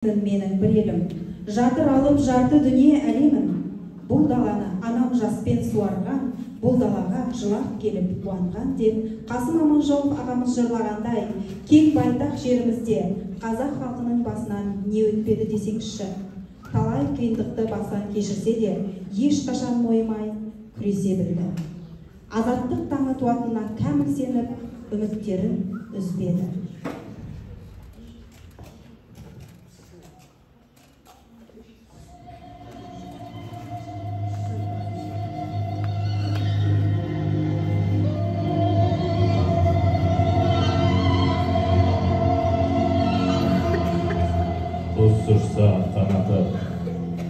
Менің бір елім, жатыр алып жарты дүние әлемім. Бұл даланы анам жаспен суарған, бұл далаға жылап келіп қуанған деп Қасым Аманжолов ағамыз жырлағандай, кең байтақ жерімізде қазақ халқының басынан не өтпеді десеңізші. Талай қиындықты бастан кешірсе де, ешқашан мойымай күресе білді. Азаттық таңы туатынына кәміл сеніп, үміттерін үзбеді. Сұрса қанаты,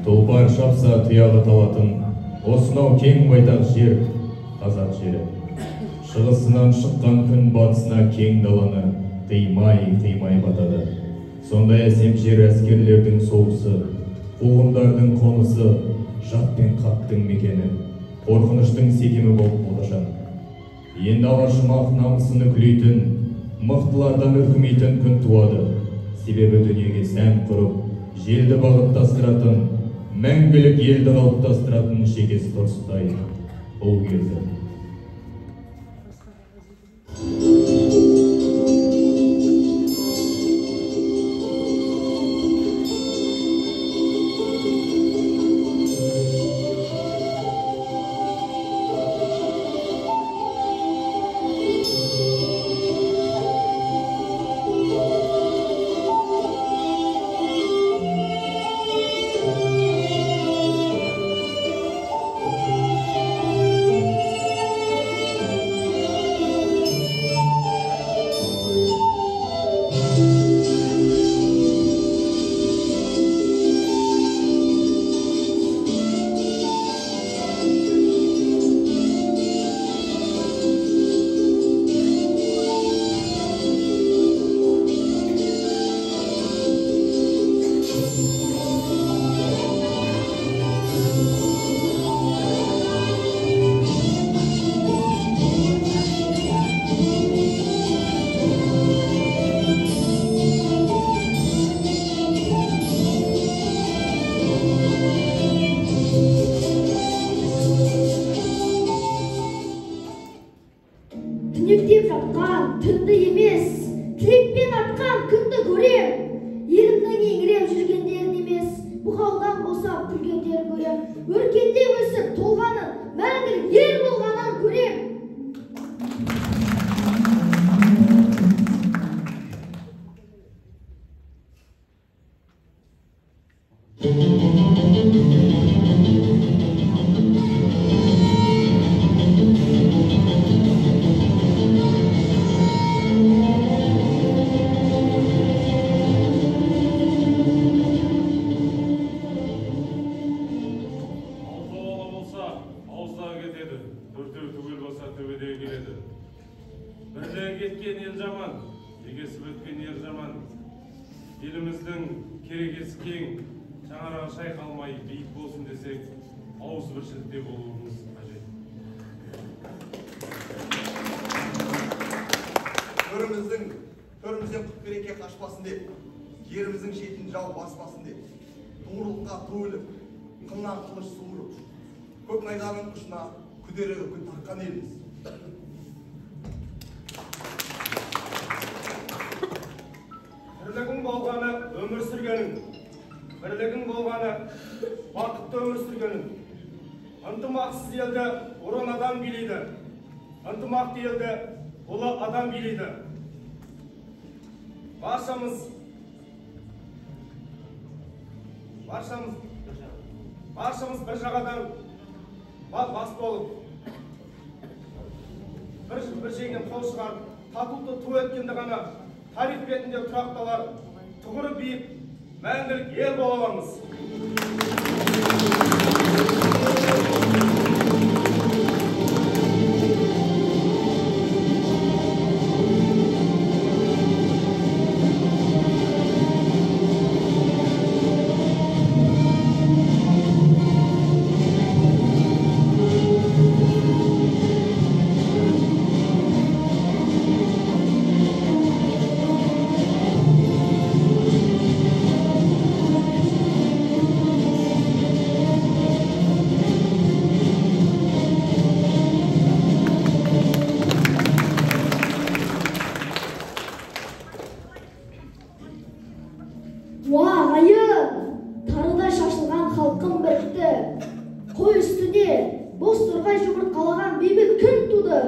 тұлпар шапса тұяғы талатын, осынау кең байтақ жер қазақ жері. Шығысынан шыққан күн батысына кең даланы тыймай батады. Сондай әсем жер әскерлердің соғысы, қуғындардың қонысы, жат пен қаттың мекені, қорқыныштың секемі болып болашақ. Енді алашымақ намысын үкілейтін, мықтылардан үркімейтін күн туады. Себебі дүниеге сән құрып, желді бағыттастыратын, мәңгілік елді қалыптастыратын шекес дұрыстай бұл келді. Түнектеп жатқан түнді емес, тілекпен атқан күнді көрем. Елімнің еңіреп жүргендерін емес, бұқаудан босап күлгендерін көрем. Өркендеп өсіп толғанын, мәңгілік ел болғанын көрем. Бірлігі кеткен ел жаман, егесіп өткен ер жаман. Еліміздің керегесі кең, шаңырағы шайқалмай биік болсын десек, ауыз біршілікте болуымыз қажет. Төрімізден құт береке қашпасын деп, жеріміздің шетін жау баспасын деп, туырлыққа туылып, қыннан қылыш суырып, көк найзаның ұшына күдері күн таққан елміз. Бірлігің болғаны өмір сүргенің, бірлігің болғаны бақытты өмір сүргенің. Ынтымақсыз елді ұрын адам билейді, ынтымақты елді ұлы адам билейді. Баршамыз бір жағадан бас болып, бір жеңнен қол шығарып, татулықты ту еткенде ғана тарих бетінде тұрақталар, тұғыры биік, мәңгілік ел бола аламыз. Уа ағайын, тарыдай шашылған халқым бірікті. Қой үстіне боз торғай жұмыртқалаған бейбіт күн туды.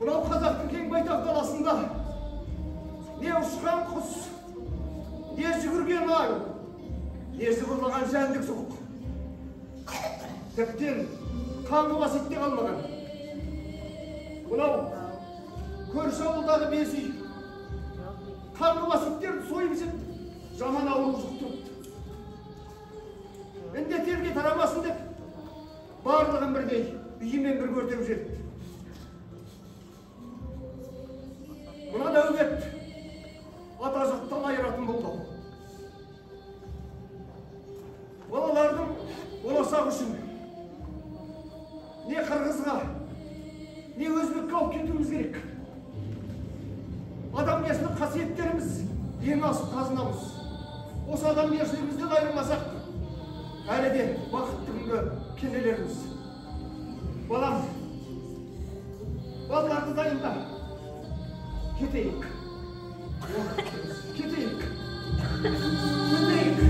Мынау қазақтың кең байтақ даласында не ұшқан құс, не жүгірген ай, не жыбырлаған жәндік суық. Тіптен қаңғы бас ит те қалмаған. Мынау көрші ауылдағы бес үй қаңғы бас иттерді сойып жеп, жаман ауру жұқтырыпты. Індет елге тарамасын деп, барлығын бірдей үйімен бір өртеп жетті. Мына дәулет ата жұрттан айыратын болды. Балалардың болашақ үшін не қырғызға, не өзбекке алып кетуіміз керек. Адамгершілік қасиеттеріміз ең асыл қазынамыз. Осы адамгершілігімізден айырмасақ, әлі де бақытты күнгі кенелеріміз. Балам, балаларды дайында. Кетейік. Кетейік. Кетейік.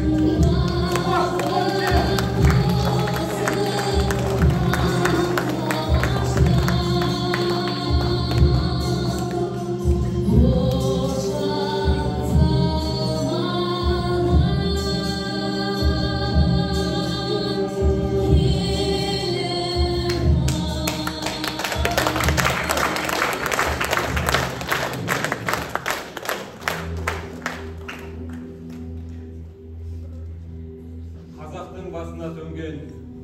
Қазақтың басына төнген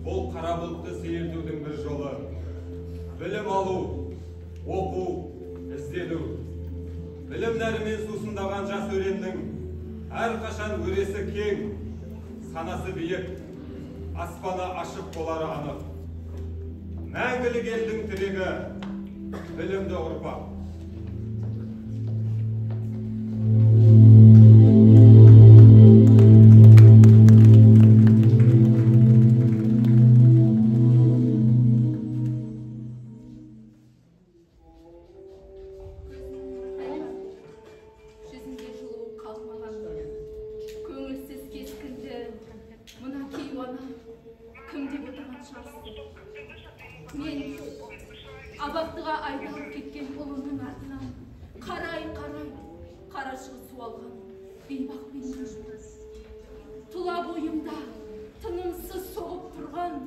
бұл қара бұлтты сейілтудің бір жолы. Білім алу, оқу, іздену. Білім нәрімен сусындаған жас өреннің әрқашан өресі кең, санасы биік, аспаны ашық болары анық. Мәңгілік елдің тірегі, білімді ұрпақ. Мен абақтыға айдалып кеткен ұлының артынан қарай-қарай қарашығы суалған бейбақ бейнем. Тұла бойымда тынымсыз соғып тұрған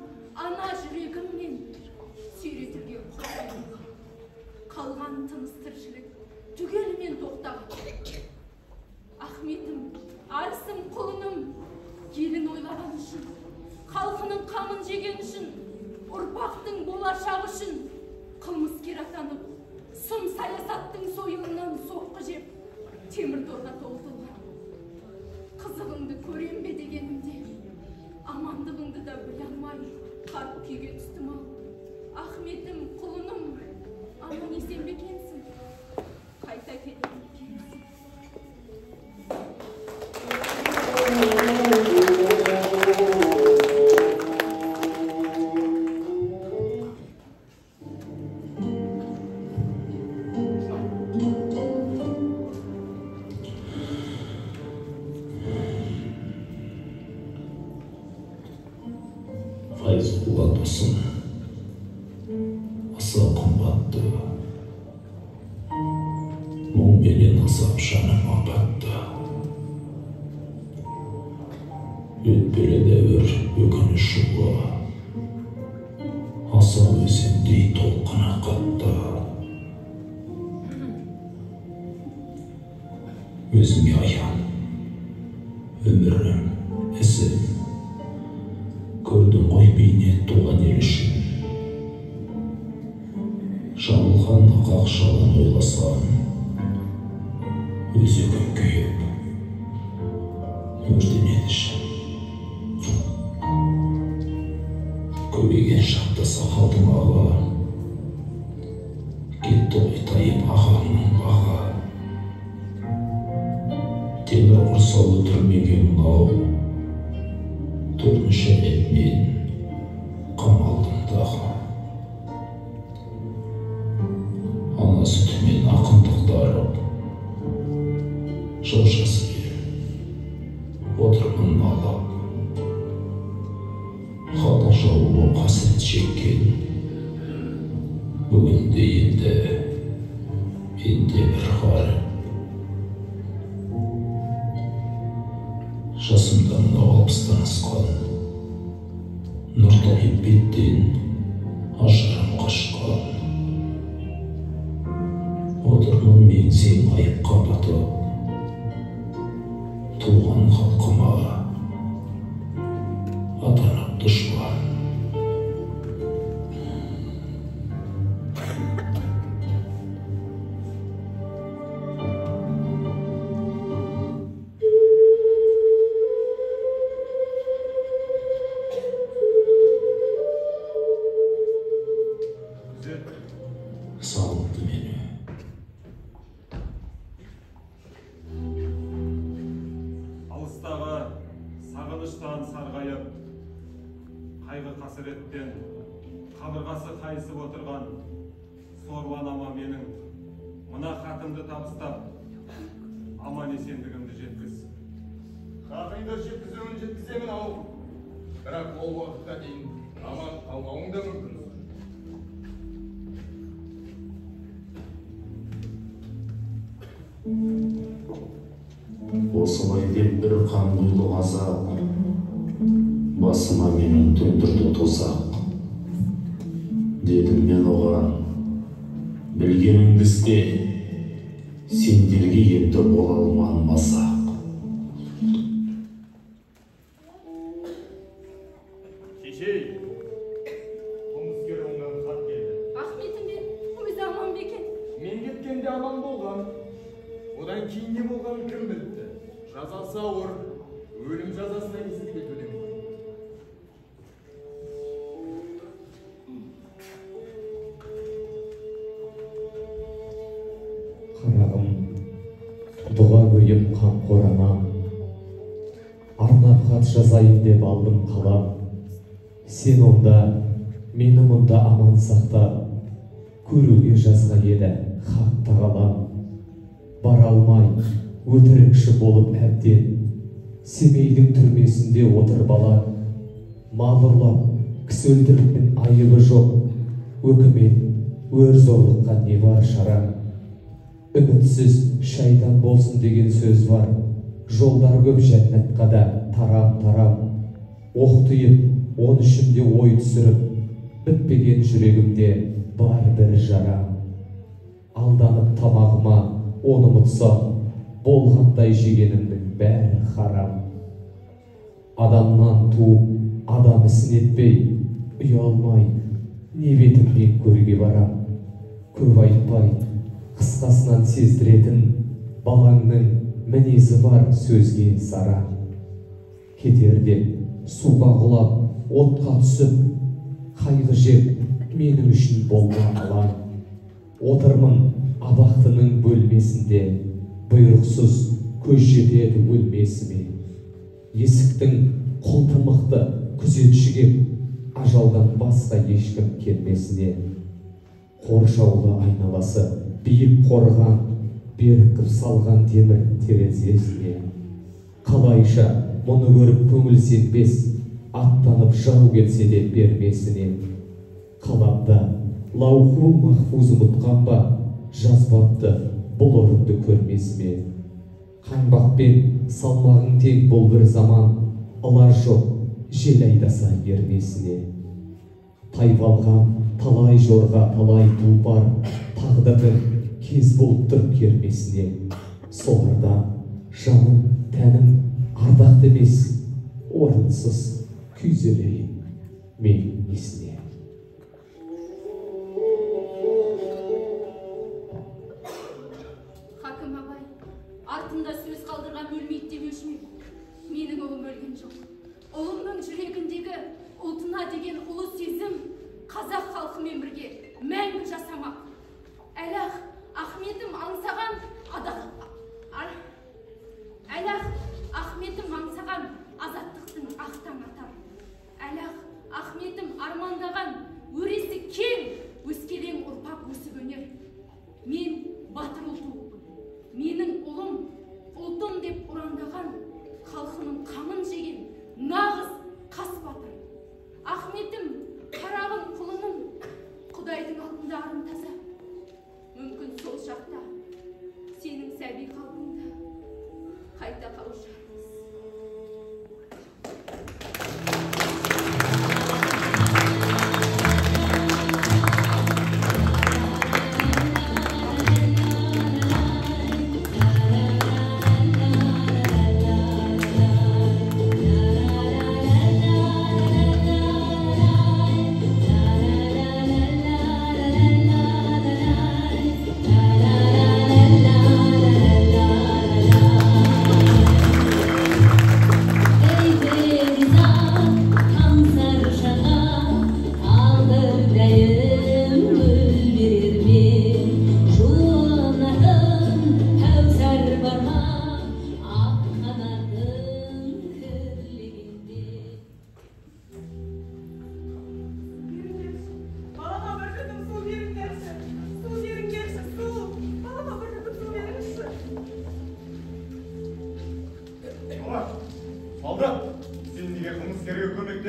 ана жүрегіммен сүйретілген құрбанға қалған тыныс тіршілік түгелімен тоқтаған. Ахметім, арысым, құлыным, елін ойлаған үшін, халқының қамын жеген үшін, ұрпақтың болашағы үшін қылмыскер атанып, сұм саясаттың сойылынан соққы жеп, темір торға тоғытылған. Қызығыңды көрем бе дегенімде, амандығыңды да біле алмай, қарт күйге түстім ау. Ахметім, құлыным, аман есен бе екенсің? Қайта келем екенсің? Файзулла досым, аса қымбатты, мұңменен азап жаныма батты. Өтпелі дәуір өкініш жолы, аса өзендей толқына қатты. Өзіңе аян, өмірім, ісім, көрдім ғой бейнет туған ел үшін. Жамылғанды қақшалан ойласам, өзі күн күйіп, өртенеді ішім. Көбеген шақта сақалдың ала, кетті ғой тайып ағамның bağı. Темір құрсаулы түрмеген мынау, төртінші рет мен қамалдым дағы. Ана сүтімен ақындықтарып, жыл жасы отырмын налап. Халық жауы қасірет шеккен, бүгінде енді Bende bir hal. Жасымдан 60-тан асқан, нұрдай беттен ажырым қашқан. Отырмын меңзең айыпқа батып, туған халқыма атанып дұшпан. Салынды мені. Алыстағы сағыныштан сарғайып, қайғы қасіреттен қабырғасы қайысып отырған сорлы анама менің мына хатымды табыстап, аман есендігімді жеткіз. Хатыңды жеткіземін ау. Бірақ ол уақытқа дейін аман қалмауың да мүмкін. Осылай деп бір қандайлы азап басыма менің төндірді тозақ. Дедім мен оған, білгеніңді істе, сендерге енді бола алман масақ. Шешей, қылмыскер оңнан хат келді. Ахметім де өзі аман ба екен? Мен кеткенде аман болған. Одан кейін не болғанын кім біліпті? Жазасы ауыр, өлім жазасына кесілтетуде. Қарағым, дұға көйіп қамқор анам, арнап хат жазайын деп алдым қалам. Сен онда, мені мұнда аман сақтап, көруге жазға еді хат тағалам. Бара алмай, өтірікші болып әбден, Семейдің түрмесінде отыр бала. Мал ұрлап, кісі өлтірудің айыбы жоқ, өкімет, өр зорлыққа не бар шара. Үмітсіз шайтан болсын деген сөз бар, жолдар көп жәннатқа да тарам-тарам. Оқ түйіп, он ішімде ой түсіріп, бітпеген жүрегімде бар бір жара. Алданып тамағыма оны ұмытсам, болғандай жегенімнің бәрі харам. Адамнан туып, адам ісін етпей, ұялмай, не бетіммен көрге барам. Көп айтпай, қысқасынан сездіретін, балаңның мінезі бар сөзге сара. Кетерде суға құлап, отқа түсіп, қайғы жеп, менің үшін болма алаң. Отырмын абақтының бөлмесінде, бұйрықсыз көз жетеді өлмесіме. Есіктің құлтымықты күзетші кеп, ажалдан басқа ешкім келмесіне. Қоршаулы айналасы биік қорған, берік қып салған темір терезесіне. Қалайша мұны көріп көңіл сенбес, аттанып жау келсе де бермесіне. Қаламда лауху махфуз ұмытқан ба, жазбапты бұл орынды көрмесіме. Қаңбақпен салмағың тең бұл бір заман, ылар жоқ жел айдаса ермесіне. Тайбалған талай жорға талай тұлпар, тағдырдың кез болып тұр кермесіне. Соларда жаным, тәнім ардақты емес, орынсыз күйзелейін мен несіне. Хакім абай, артында сөз қалдырған өлмейді демеуші ме? Менің ұлым өлген жоқ. Ұлымның жүрегіндегі ұлтына деген ұлы сезім қазақ халқымен бірге мәңгі жасамақ. Әлақ Ахметім аңсаған азаттықтың ақтан атар. Әлақ Ахметім армандаған өресі кең өскелең ұрпақ өсіп өнер. Мен батыр ұлту, менің ұлым, ұлтым деп ұрандаған халқының қамын жеген нағыз қас батыр. Ахметім, қарағым, құлыным, Құдайдың алдында арым таза. Мүмкін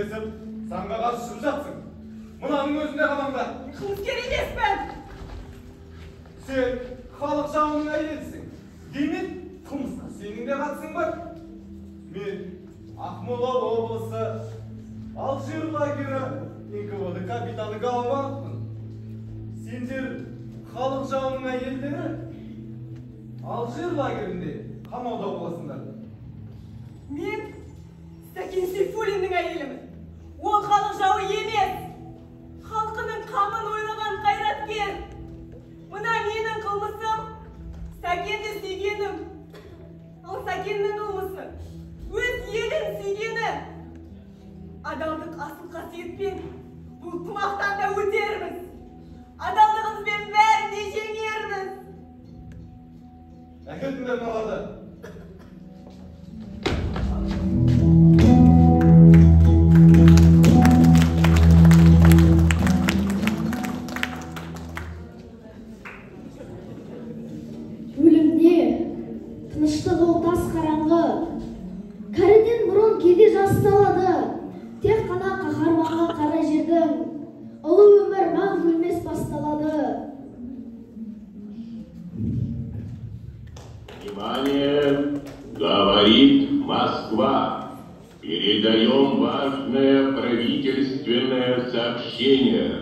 кесіп, заңға қарсы шығып жатсың. Мынаның өзіне қалаңда. Қылмыскер емеспін. Сен халық жауының әйелісің. Демек, қылмысқа сенің де қатысың бар. Мен Ақмола облысы Алжир лагері НКВД капитаны Головановпын. Сендер халық жауының әйелдері Алжир лагерінде қамауда боласыңдар. Мен Сәкен Сейфуллиннің әйелімін. Ол халық жауы емес. Халқының қамын ойлаған қайраткер. Мына менің қылмысым Сәкенді сүйгенім. Ал Сәкеннің қылмысы өз елін сүйгені. Адалдық асыл қасиетпен бұл тымақтан да өтерміз. Адалдығымызбен бәрін де жеңерміз. Әкетіңдер мыналарды. Өлімде тыныштық ол тас қараңғы. Кәріден бұрын кейде жасталады. Тек қана қаһарманға қара жердің ұлы өмір мәңгі өлмес басталады. Внимание! Говорит Москва. Передаем важное правительственное сообщение.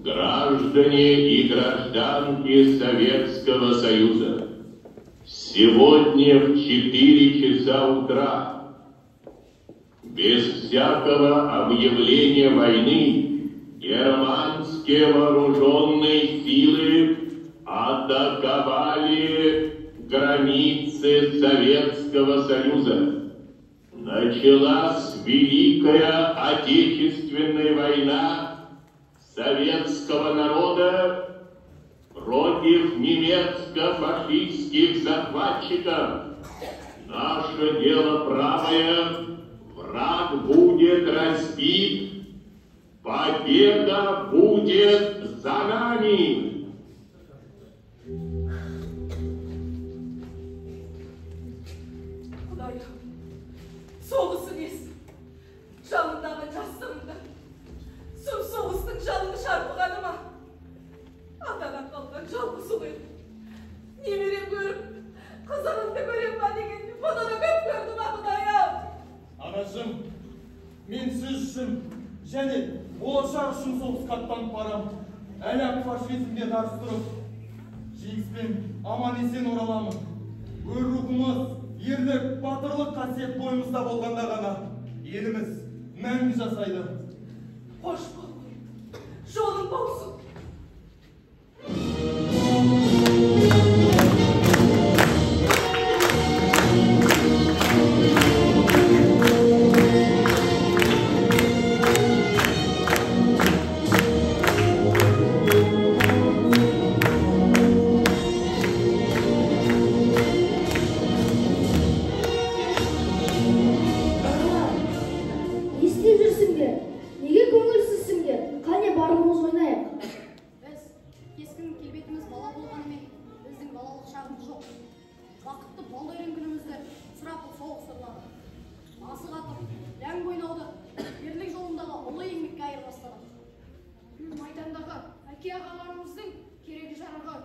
Граждане и гражданки Советского Союза, сегодня в 4 часа утра без всякого объявления войны германские вооруженные силы атаковали границы Советского Союза. Началась Великая Отечественная война советского народа против немецко-фашистских захватчиков. Наше дело правое, враг будет разбит, победа будет за нами. Құдайым, соғысы несі? Жалындағы жастығында. Сұм соғыстың жалыны шарпығаны ма? Атадан қалған жалғыз ұл еді. Немерем көріп, қызығымды көрем ба дегенде, бұны да көп көрді ма Құдайым? Анашым, мен сіз үшін және болашақ үшін соғысқа аттанып барам. Әлі фашизмге қарсы тұрып, жеңіспен аман есен ораламын. Өр рухымыз, ерлік, батырлық қасиет бойымызда болғанда ғана еліміз мәңгі жасайды. Қош бол, жолың болсын. Майдандағы әке ағаларымыздың керегі жарағы,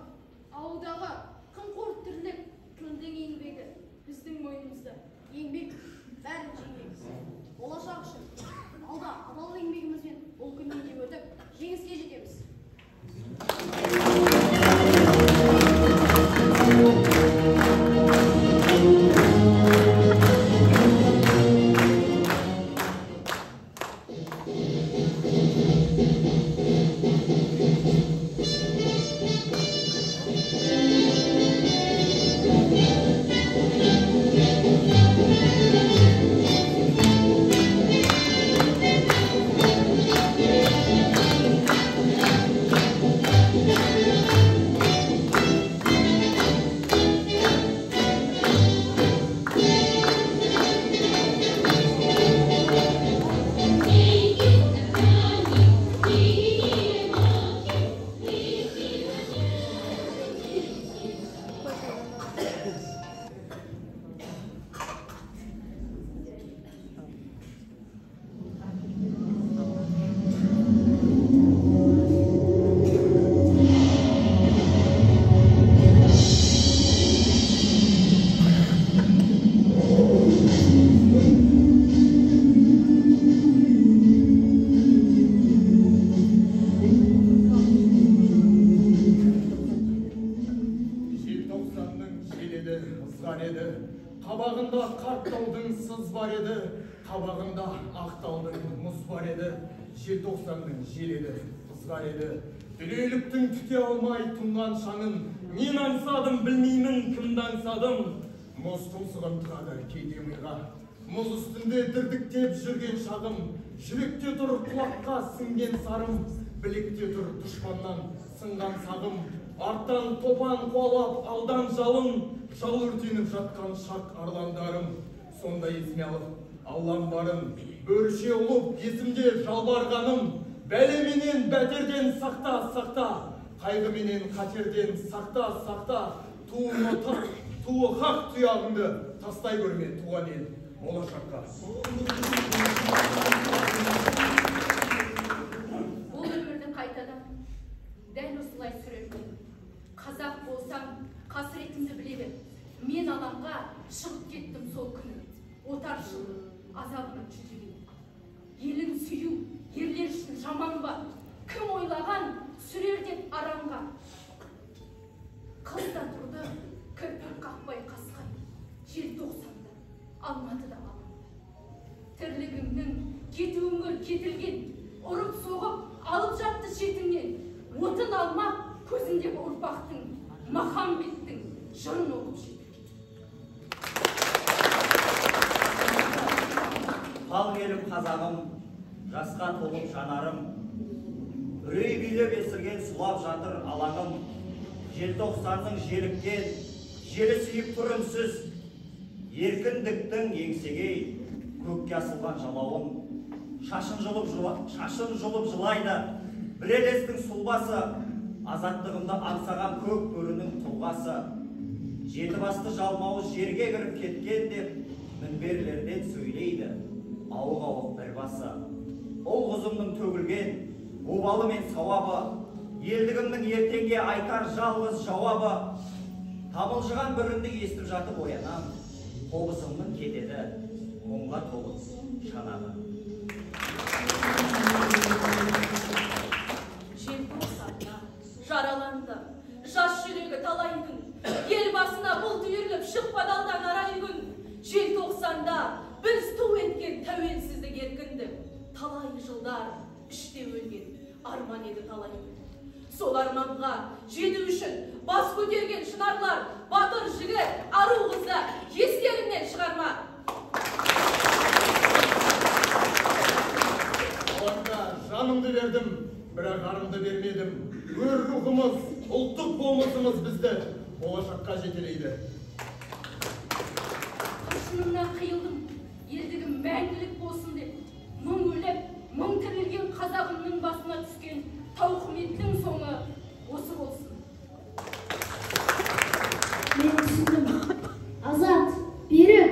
ауылдағы қымқор тірлік, тылдың еңбегі, біздің мойнымызда еңбек бәрін жеңеміз. Болашақ үшін алда адал еңбегімізбен бұл күннен де өтіп, жеңіске жетеміз. сызған еді. Қабағында қарттаудың сыз бар еді, қабағында ақтаудың мұз бар еді. Желтоқсанның желеді, ызғар еді. Дүниеліктің түте алмай тұнған шаңын, нен аңсадым білмеймін, кімді аңсадым. Мұз тұмсығын тығады кейде миға, мұз үстінде дірдіктеп жүрген шағым. Жүректе тұр құлаққа сіңген сарым, білекте тұр дұшпаннан сынған сағым. Арттан топан қуалап алдан жалын, жал өртеніп жатқан шақ арландарым. Сонда есіме алып Аллам барын, бөріше ұлып есімде жалбарғаным. Бәлеменен бәтерден сақта, сақта, қайғыменен қатерден сақта, сақта. Туыны тақ, туы хақ тұяғыңды тастай көрме туған ел болашаққа. Бұл өмірді қайтадан дәл осылай сүрермін. Қазақ болсам қасіретімді біледі. Мен алаңға шығып кеттім сол күні. Отаршылы азабынан жүдеген. Елін сүю ерлер үшін жаман ба? Кім ойлаған сүрерден аранға? Қыз да тұрды, кірпік қақпай қасқай. Желтоқсанда Алматыда алам. Тірлігімнің кетуіңі кетілген, ұрып соғып алып жатты шетіңнен. Отын алмақ көзіндегі ұрпақтың, Махамбеттің жырын оқып жетілген. Қал елім қазағым, жасқа толып жанарым, үрей билеп есірген сұлап жатыр алаңым. Желтоқсанның желіккен, желі сүйіп тұр үнсіз, еркіндіктің еңсегей, көкке асылған жалауын. Шашын жұлып жылайды, бір елестің сұлбасы, азаттығымды аңсаған көк бөрінің тұлғасы. Жеті басты жалмауыз жерге кіріп кеткен деп, мінберлерден сөйлейді, ауық-ауық бір басы. Ол қызымның төгілген, обалы мен сауабы, елдігімнің ертеңге айтар жалғыз жауабы. Тамылжыған бүрінді естіп жатып оянам, қобызымның кетеді, мұңға толы шанағы. Желтоқсанда жараланды, жас жүрегі талай күн, ел басына бұлт үйіріліп шықпады алдан арай күн. Желтоқсанда біз ту еткен тәуелсіздік еркіндік, талай жылдар іште өлген арман еді талай. Сол арманға жету үшін бас көтерген шынарлар, батыр жігіт, ару қыздар естерінен шығарма. Алаңда жанымды бердім, бірақ арымды бермедім. Өр рухымыз, ұлттық болмысымыз бізді болашаққа жетелейді. Қыршынымнан қиылдым, елдігім мәңгілік болсын деп. Мың өліп, мың тірілген қазағымның басына түскен тауқыметтің соңы осы болсын. Мен түсіндім. Азат, берік,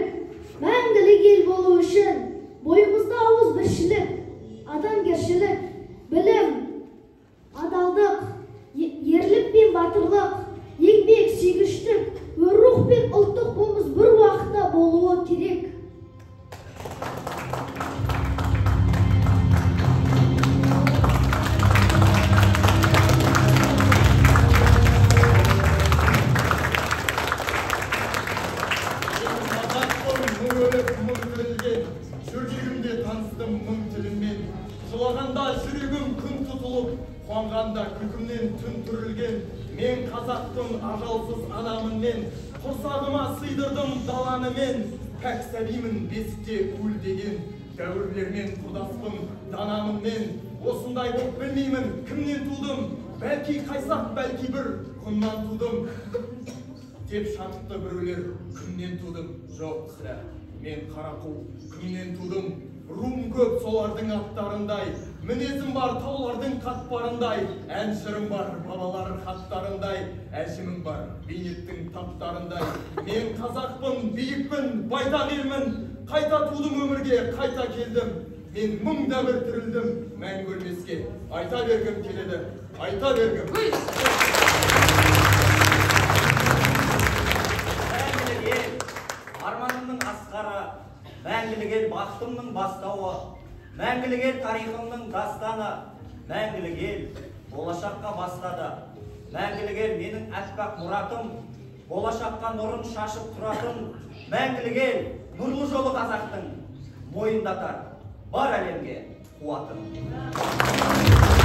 мәңгілік ел болу үшін бойымызда ауыз біршілік, адамгершілік, білім, адалдық, ерлік пен батырлық, еңбек, сүйгіштік, өр рух пен ұлттық болмыс бір уақытта болуы керек. Жүргегімде таныстым мың тіліммен, жылағанда жүрегім күн тұтылып, қуанғанда күлкімнен түн түрілген. Мен қазақтың ажалсыз анамын мен, құрсағыма сыйдырдым даланы мен. Пәк сәбимін бесікте өлдеген, дәуірлермен құрдаспын данамын мен. Осындай боп білмеймін кімнен тудым, бәлки қайсақ, бәлки бір құннан тудым. Деп шатықты біреулер күннен тудым, жоқ сірә. Мен қарақу күннен тудым, руым көп солардың аттарындай, мінезім бар таулардың қатпарындай, ән жырым бар бабалар хаттарындай, әжімім бар бейнеттің таптарындай. Мен қазақпын, биікпін, байтақ елмін, қайта тудым өмірге, қайта келдім. Мен мыңда бір тірілдім, мәңгі өлмеске, айта бергім келеді, айта бергім. Арманымның асқары, мәңгілік ел бақытымның бастауы, мәңгілік ел тарихымның дастаны, мәңгілік ел болашаққа бастады. Мәңгілік ел менің әппақ мұратым, болашаққа нұрын шашып тұратын мәңгілік ел, нұрлы жолы қазақтың мойындатар бар әлемге қуатын.